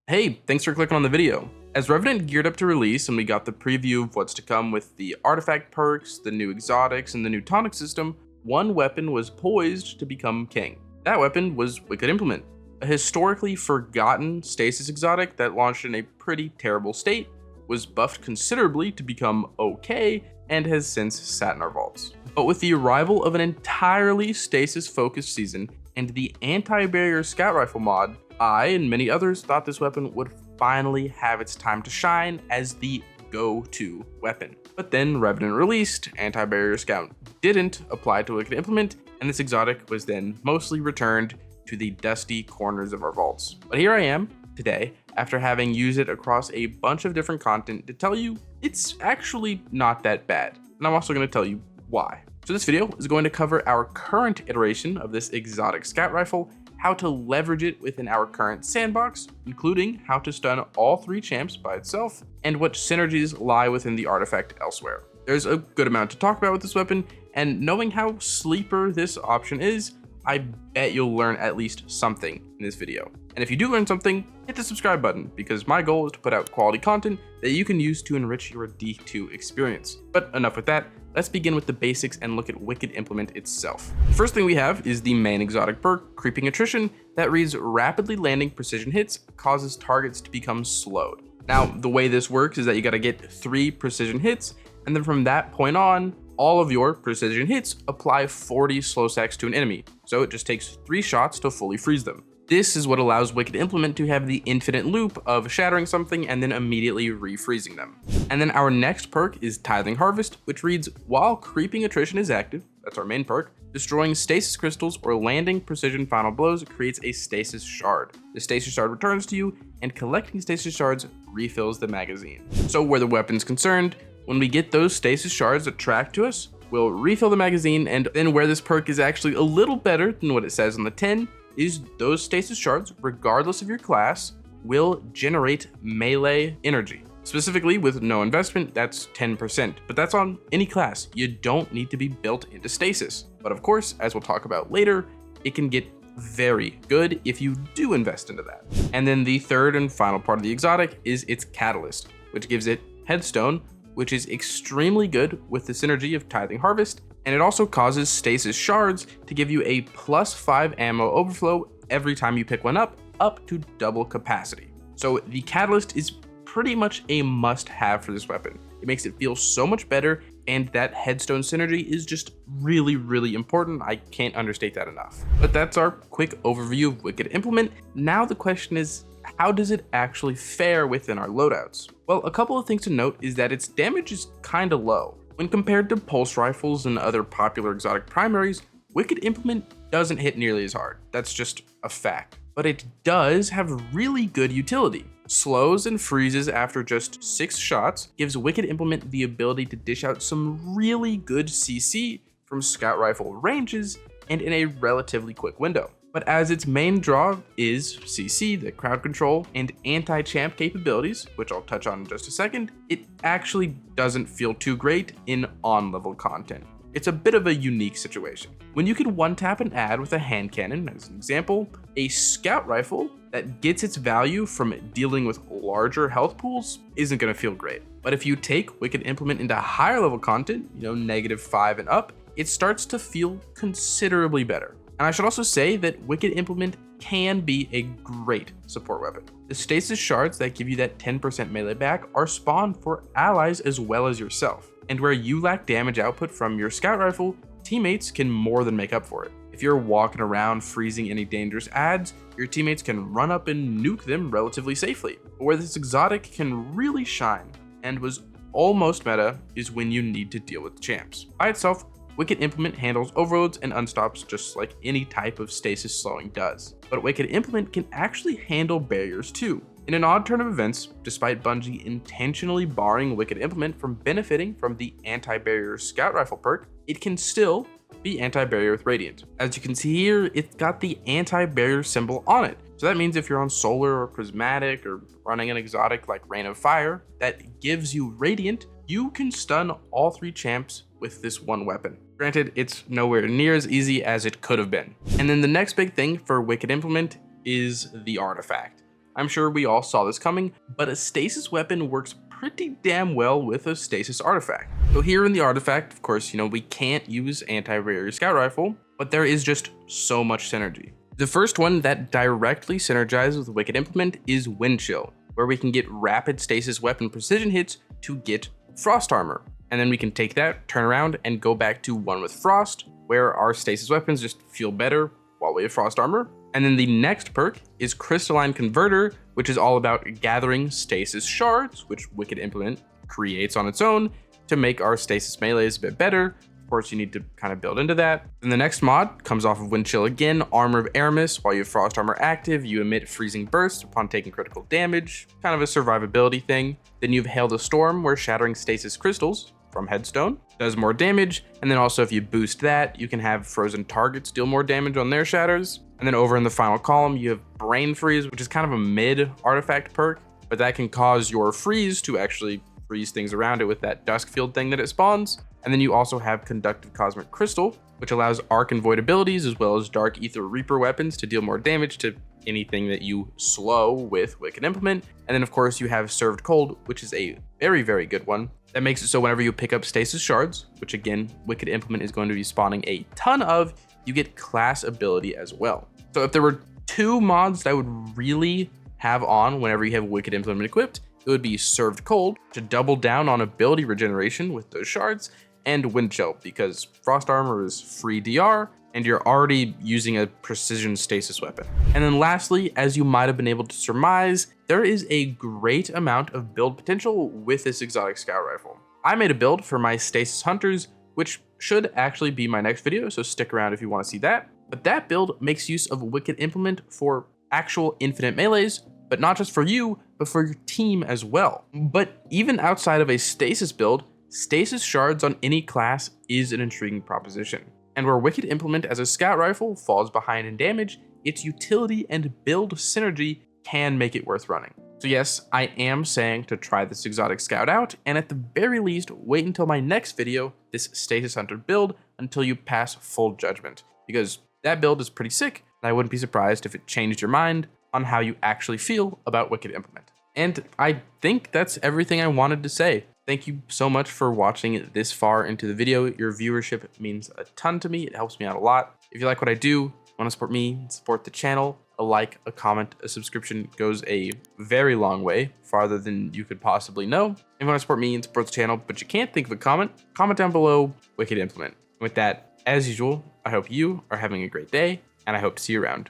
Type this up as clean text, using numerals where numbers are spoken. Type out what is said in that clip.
Hey, thanks for clicking on the video. As Revenant geared up to release and we got the preview of what's to come with the artifact perks, the new exotics, and the new tonic system, one weapon was poised to become king. That weapon was Wicked Implement, a historically forgotten stasis exotic that launched in a pretty terrible state, was buffed considerably to become okay, and has since sat in our vaults. But with the arrival of an entirely stasis-focused season and the anti-barrier scout rifle mod, I and many others thought this weapon would finally have its time to shine as the go-to weapon. But then Revenant released, anti-barrier scout didn't apply to Wicked Implement, and this exotic was then mostly returned to the dusty corners of our vaults. But here I am today, after having used it across a bunch of different content, to tell you it's actually not that bad. And I'm also going to tell you why. So this video is going to cover our current iteration of this exotic scout rifle, how to leverage it within our current sandbox, including how to stun all 3 champs by itself, and what synergies lie within the artifact elsewhere. There's a good amount to talk about with this weapon, and knowing how sleeper this option is, I bet you'll learn at least something in this video. And if you do learn something, hit the subscribe button, because my goal is to put out quality content that you can use to enrich your D2 experience. But enough with that. Let's begin with the basics and look at Wicked Implement itself. The first thing we have is the main exotic perk, Creeping Attrition, that reads rapidly landing precision hits causes targets to become slowed. Now, the way this works is that you gotta get 3 precision hits, and then from that point on, all of your precision hits apply 40 slow stacks to an enemy. So it just takes 3 shots to fully freeze them. This is what allows Wicked Implement to have the infinite loop of shattering something and then immediately refreezing them. And then our next perk is Tithing Harvest, which reads, while Creeping Attrition is active, that's our main perk, destroying stasis crystals or landing precision final blows creates a stasis shard. The stasis shard returns to you, and collecting stasis shards refills the magazine. So where the weapon's concerned, when we get those stasis shards that track to us, we'll refill the magazine, and then where this perk is actually a little better than what it says on the tin, is those stasis shards, regardless of your class, will generate melee energy. Specifically with no investment, that's 10%, but that's on any class. You don't need to be built into stasis. But of course, as we'll talk about later, it can get very good if you do invest into that. And then the third and final part of the exotic is its catalyst, which gives it Headstone, which is extremely good with the synergy of Tithing Harvest, and it also causes stasis shards to give you a +5 ammo overflow every time you pick one up to double capacity. So the catalyst is pretty much a must-have for this weapon. It makes it feel so much better, and that Headstone synergy is just really, really important. I can't understate that enough. But that's our quick overview of Wicked Implement. Now the question is, how does it actually fare within our loadouts? Well, a couple of things to note is that its damage is kinda low. When compared to pulse rifles and other popular exotic primaries, Wicked Implement doesn't hit nearly as hard. That's just a fact. But it does have really good utility. Slows and freezes after just 6 shots gives Wicked Implement the ability to dish out some really good CC from scout rifle ranges and in a relatively quick window. But as its main draw is CC, the crowd control, and anti-champ capabilities, which I'll touch on in just a second, it actually doesn't feel too great in on-level content. It's a bit of a unique situation. When you can one-tap an ad with a hand cannon, as an example, a scout rifle that gets its value from dealing with larger health pools isn't going to feel great. But if you take Wicked Implement into higher level content, -5 and up, it starts to feel considerably better. And I should also say that Wicked Implement can be a great support weapon. The stasis shards that give you that 10% melee back are spawned for allies as well as yourself. And where you lack damage output from your scout rifle, teammates can more than make up for it. If you're walking around freezing any dangerous ads, your teammates can run up and nuke them relatively safely. But where this exotic can really shine, and was almost meta, is when you need to deal with champs. By itself, Wicked Implement handles overloads and unstops just like any type of stasis slowing does. But Wicked Implement can actually handle barriers too. In an odd turn of events, despite Bungie intentionally barring Wicked Implement from benefiting from the anti-barrier scout rifle perk, it can still be anti-barrier with Radiant. As you can see here, it's got the anti-barrier symbol on it. So that means if you're on Solar or Prismatic or running an exotic like Rain of Fire that gives you Radiant, you can stun all 3 champs with this one weapon. Granted, it's nowhere near as easy as it could have been. And then the next big thing for Wicked Implement is the artifact. I'm sure we all saw this coming, but a stasis weapon works pretty damn well with a stasis artifact. So here in the artifact, of course, we can't use anti-rare scout rifle, but there is just so much synergy. The first one that directly synergizes with Wicked Implement is Wind Chill, where we can get rapid stasis weapon precision hits to get frost armor. And then we can take that, turn around, and go back to one with frost, where our stasis weapons just feel better while we have frost armor. And then the next perk is Crystalline Converter, which is all about gathering stasis shards, which Wicked Implement creates on its own to make our stasis melees a bit better. Of course, you need to kind of build into that. Then the next mod comes off of Wind Chill again, Armor of Aramis. While you have frost armor active, you emit freezing bursts upon taking critical damage, kind of a survivability thing. Then you have Hail the Storm, where shattering stasis crystals from Headstone does more damage. And then also if you boost that, you can have frozen targets deal more damage on their shatters. And then over in the final column, you have Brain Freeze, which is kind of a mid artifact perk, but that can cause your freeze to actually freeze things around it with that dusk field thing that it spawns. And then you also have Conductive Cosmic Crystal, which allows Arc and Void abilities as well as Dark Ether Reaper weapons to deal more damage to anything that you slow with Wicked Implement. And then of course you have Served Cold, which is a very, very good one. That makes it so whenever you pick up stasis shards, which again, Wicked Implement is going to be spawning a ton of, you get class ability as well. So if there were two mods that I would really have on whenever you have Wicked Implement equipped, it would be Served Cold to double down on ability regeneration with those shards, and Wind Chill because frost armor is free DR and you're already using a precision stasis weapon. And then lastly, as you might have been able to surmise, there is a great amount of build potential with this exotic scout rifle. I made a build for my stasis hunters, which should actually be my next video, so stick around if you want to see that. But that build makes use of Wicked Implement for actual infinite melees, but not just for you, but for your team as well. But even outside of a stasis build, stasis shards on any class is an intriguing proposition. And where Wicked Implement as a scout rifle falls behind in damage, its utility and build synergy can make it worth running. So yes, I am saying to try this exotic scout out, and at the very least, wait until my next video, this stasis hunter build, until you pass full judgment, because that build is pretty sick, and I wouldn't be surprised if it changed your mind on how you actually feel about Wicked Implement. And I think that's everything I wanted to say. Thank you so much for watching this far into the video. Your viewership means a ton to me. It helps me out a lot. If you like what I do, want to support me, support the channel, a like, a comment, a subscription goes a very long way, farther than you could possibly know. If you want to support me and support the channel, but you can't think of a comment down below, Wicked Implement. With that, as usual, I hope you are having a great day, and I hope to see you around.